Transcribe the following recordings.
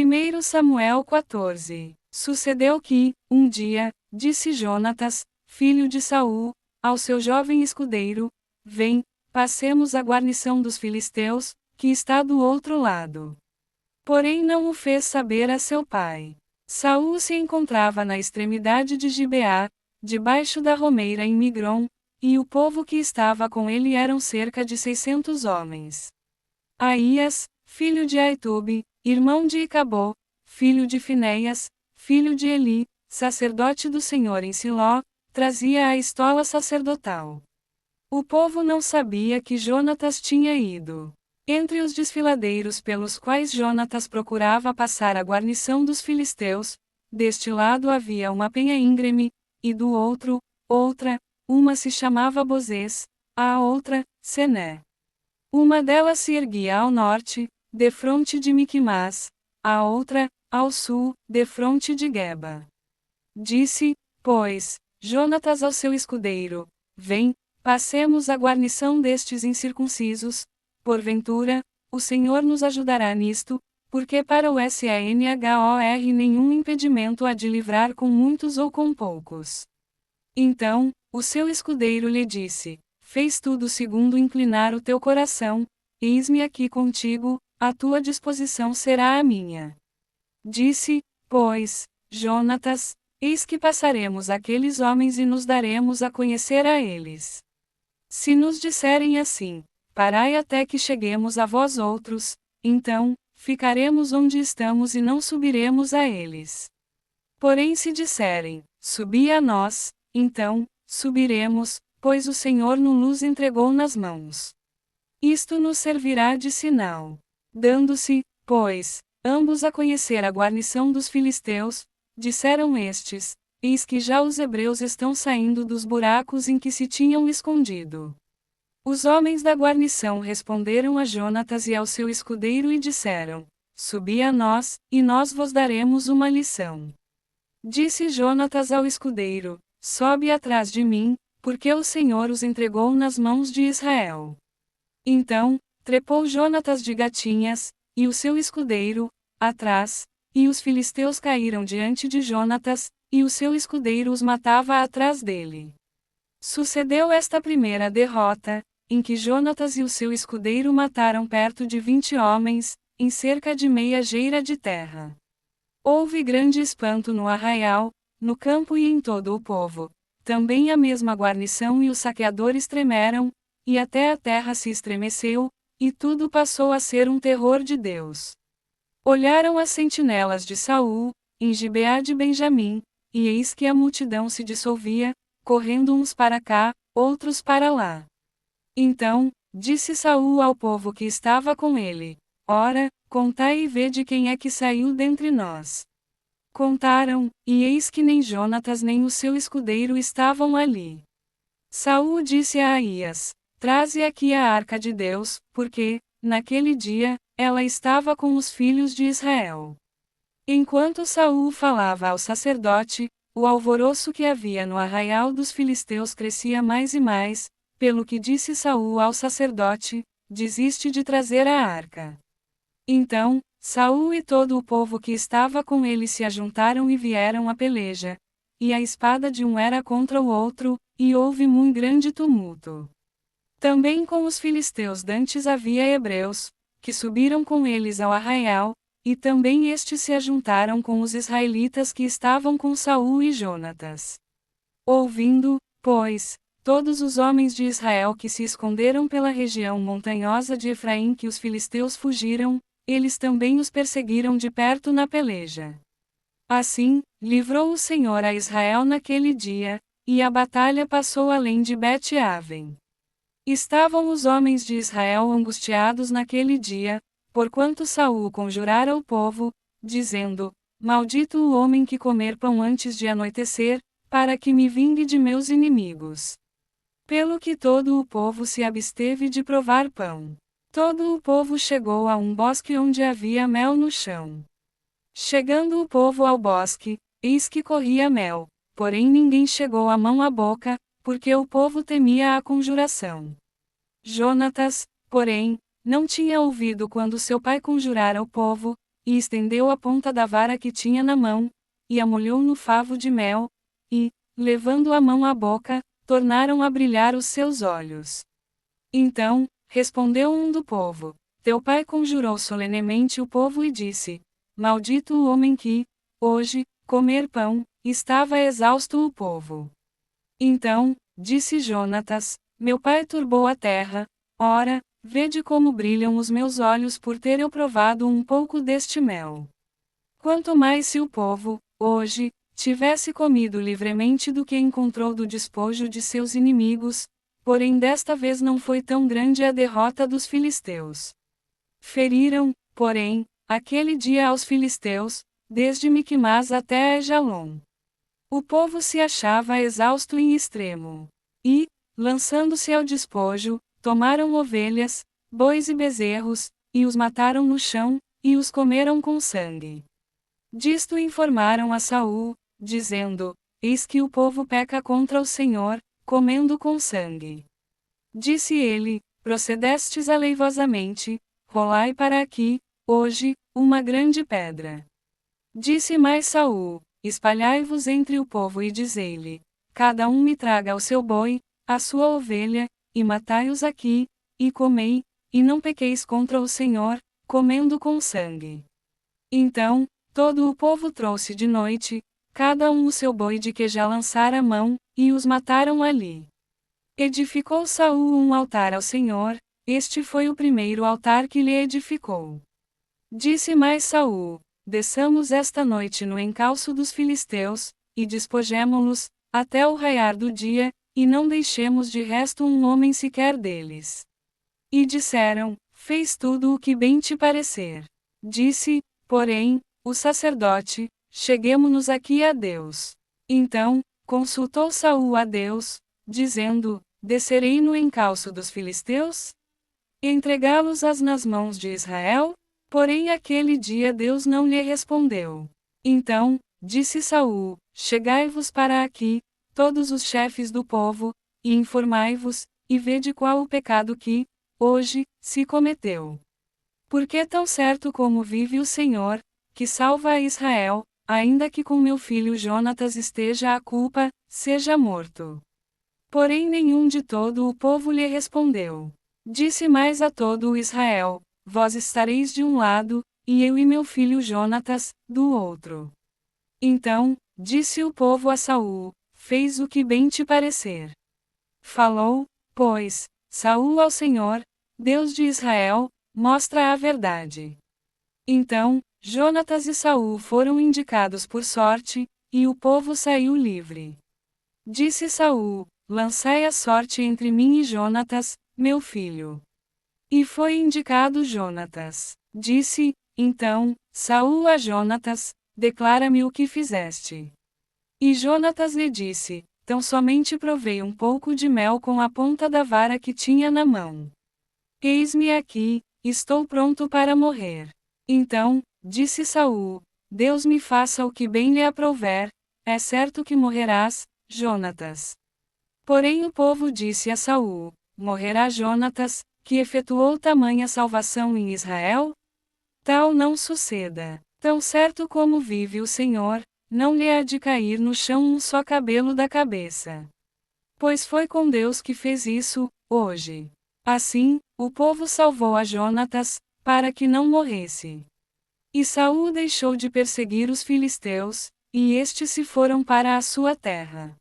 1 Samuel 14. Sucedeu que, um dia, disse Jonatas, filho de Saul, ao seu jovem escudeiro: Vem, passemos a guarnição dos filisteus, que está do outro lado. Porém não o fez saber a seu pai. Saul se encontrava na extremidade de Gibeá, debaixo da romeira em Migron, e o povo que estava com ele eram cerca de 600 homens. Aías, filho de Aitube, irmão de Icabô, filho de Finéias, filho de Eli, sacerdote do Senhor em Siló, trazia a estola sacerdotal. O povo não sabia que Jonatas tinha ido. Entre os desfiladeiros pelos quais Jonatas procurava passar a guarnição dos filisteus, deste lado havia uma penha íngreme, e do outro, outra, uma se chamava Bozês, a outra, Sené. Uma delas se erguia ao norte, defronte de Miquimás, a outra, ao sul, defronte de Geba. Disse, pois, Jonatas ao seu escudeiro: Vem, passemos a guarnição destes incircuncisos. Porventura, o Senhor nos ajudará nisto, porque para o Senhor nenhum impedimento há de livrar com muitos ou com poucos. Então, o seu escudeiro lhe disse: Fez tudo segundo inclinar o teu coração, eis-me aqui contigo, a tua disposição será a minha. Disse, pois, Jonatas: Eis que passaremos aqueles homens e nos daremos a conhecer a eles. Se nos disserem assim: Parai até que cheguemos a vós outros, então, ficaremos onde estamos e não subiremos a eles. Porém se disserem: Subi a nós, então, subiremos, pois o Senhor nos entregou nas mãos. Isto nos servirá de sinal. Dando-se, pois, ambos a conhecer a guarnição dos filisteus, disseram estes: Eis que já os hebreus estão saindo dos buracos em que se tinham escondido. Os homens da guarnição responderam a Jonatas e ao seu escudeiro e disseram: Subi a nós, e nós vos daremos uma lição. Disse Jonatas ao escudeiro: Sobe atrás de mim, porque o Senhor os entregou nas mãos de Israel. Então, trepou Jonatas de gatinhas, e o seu escudeiro, atrás, e os filisteus caíram diante de Jonatas, e o seu escudeiro os matava atrás dele. Sucedeu esta primeira derrota, em que Jonatas e o seu escudeiro mataram perto de 20 homens, em cerca de meia geira de terra. Houve grande espanto no arraial, no campo e em todo o povo. Também a mesma guarnição e os saqueadores tremeram, e até a terra se estremeceu, e tudo passou a ser um terror de Deus. Olharam as sentinelas de Saul, em Gibeá de Benjamim, e eis que a multidão se dissolvia, correndo uns para cá, outros para lá. Então, disse Saul ao povo que estava com ele: Ora, contai e vede quem é que saiu dentre nós. Contaram, e eis que nem Jonatas nem o seu escudeiro estavam ali. Saul disse a Aías: Traze aqui a arca de Deus, porque, naquele dia, ela estava com os filhos de Israel. Enquanto Saul falava ao sacerdote, o alvoroço que havia no arraial dos filisteus crescia mais e mais, pelo que disse Saul ao sacerdote: Desiste de trazer a arca. Então, Saul e todo o povo que estava com ele se ajuntaram e vieram à peleja, e a espada de um era contra o outro, e houve muito grande tumulto. Também com os filisteus dantes havia hebreus, que subiram com eles ao arraial, e também estes se ajuntaram com os israelitas que estavam com Saul e Jonatas. Ouvindo, pois, todos os homens de Israel que se esconderam pela região montanhosa de Efraim que os filisteus fugiram, eles também os perseguiram de perto na peleja. Assim, livrou o Senhor a Israel naquele dia, e a batalha passou além de Bet-Aven. Estavam os homens de Israel angustiados naquele dia, porquanto Saul conjurara o povo, dizendo: Maldito o homem que comer pão antes de anoitecer, para que me vingue de meus inimigos. Pelo que todo o povo se absteve de provar pão. Todo o povo chegou a um bosque onde havia mel no chão. Chegando o povo ao bosque, eis que corria mel, porém ninguém chegou a mão à boca, porque o povo temia a conjuração. Jonatas, porém, não tinha ouvido quando seu pai conjurara o povo, e estendeu a ponta da vara que tinha na mão, e a molhou no favo de mel, e, levando a mão à boca, tornaram a brilhar os seus olhos. Então, respondeu um do povo: Teu pai conjurou solenemente o povo e disse: Maldito o homem que, hoje, comer pão. Estava exausto o povo. Então, disse Jonatas: Meu pai turbou a terra. Ora, vede como brilham os meus olhos por ter eu provado um pouco deste mel. Quanto mais se o povo, hoje, tivesse comido livremente do que encontrou do despojo de seus inimigos, porém desta vez não foi tão grande a derrota dos filisteus. Feriram, porém, aquele dia aos filisteus, desde Miquimás até a Ejalon. O povo se achava exausto em extremo. E, lançando-se ao despojo, tomaram ovelhas, bois e bezerros, e os mataram no chão, e os comeram com sangue. Disto informaram a Saul, dizendo: Eis que o povo peca contra o Senhor, comendo com sangue. Disse ele: Procedestes aleivosamente, rolai para aqui, hoje, uma grande pedra. Disse mais Saul: Espalhai-vos entre o povo e dizei-lhe: Cada um me traga o seu boi, a sua ovelha, e matai-os aqui, e comei, e não pequeis contra o Senhor, comendo com sangue. Então, todo o povo trouxe de noite, cada um o seu boi de que já lançara a mão, e os mataram ali. Edificou Saul um altar ao Senhor, este foi o primeiro altar que lhe edificou. Disse mais Saul: Desçamos esta noite no encalço dos filisteus, e despojemo-los, até o raiar do dia, e não deixemos de resto um homem sequer deles. E disseram: Fez tudo o que bem te parecer. Disse, porém, o sacerdote: Cheguemo-nos aqui a Deus. Então, consultou Saul a Deus, dizendo: Descerei no encalço dos filisteus? Entregá-los-ás nas mãos de Israel? Porém aquele dia Deus não lhe respondeu. Então, disse Saul: Chegai-vos para aqui, todos os chefes do povo, e informai-vos, e vede qual o pecado que, hoje, se cometeu. Porque tão certo como vive o Senhor, que salva a Israel, ainda que com meu filho Jonatas esteja a culpa, seja morto. Porém nenhum de todo o povo lhe respondeu. Disse mais a todo o Israel: Vós estareis de um lado, e eu e meu filho Jonatas, do outro. Então, disse o povo a Saul: Fez o que bem te parecer. Falou, pois, Saul ao Senhor, Deus de Israel, mostra a verdade. Então, Jonatas e Saul foram indicados por sorte, e o povo saiu livre. Disse Saul: Lançai a sorte entre mim e Jonatas, meu filho. E foi indicado Jonatas. Disse, então, Saul a Jonatas: Declara-me o que fizeste. E Jonatas lhe disse: Tão somente provei um pouco de mel com a ponta da vara que tinha na mão. Eis-me aqui, estou pronto para morrer. Então, disse Saul: Deus me faça o que bem lhe aprouver, é certo que morrerás, Jonatas. Porém o povo disse a Saul: Morrerá Jonatas, que efetuou tamanha salvação em Israel? Tal não suceda. Tão certo como vive o Senhor, não lhe há de cair no chão um só cabelo da cabeça. Pois foi com Deus que fez isso, hoje. Assim, o povo salvou a Jonatas, para que não morresse. E Saul deixou de perseguir os filisteus, e estes se foram para a sua terra.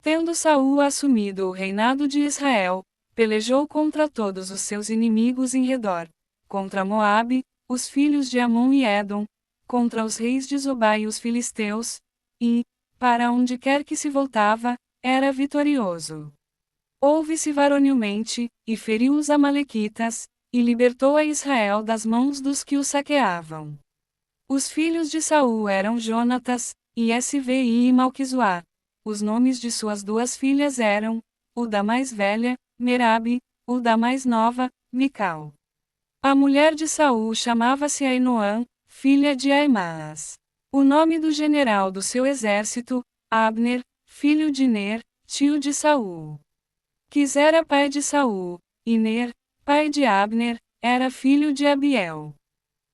Tendo Saul assumido o reinado de Israel, pelejou contra todos os seus inimigos em redor, contra Moabe, os filhos de Amon e Edom, contra os reis de Zobá e os filisteus, e, para onde quer que se voltava, era vitorioso. Houve-se varonilmente, e feriu os amalequitas, e libertou a Israel das mãos dos que o saqueavam. Os filhos de Saul eram Jonatas, e Svi e Malquizuá. Os nomes de suas duas filhas eram, o da mais velha, Merabe, o da mais nova, Mical. A mulher de Saul chamava-se Ainoã, filha de Aimaas. O nome do general do seu exército, Abner, filho de Ner, tio de Saul. Quis era pai de Saul, e Ner, pai de Abner, era filho de Abiel.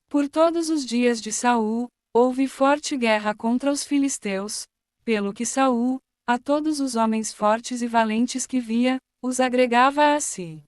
Por todos os dias de Saul, houve forte guerra contra os filisteus, pelo que Saul, a todos os homens fortes e valentes que via, os agregava a si.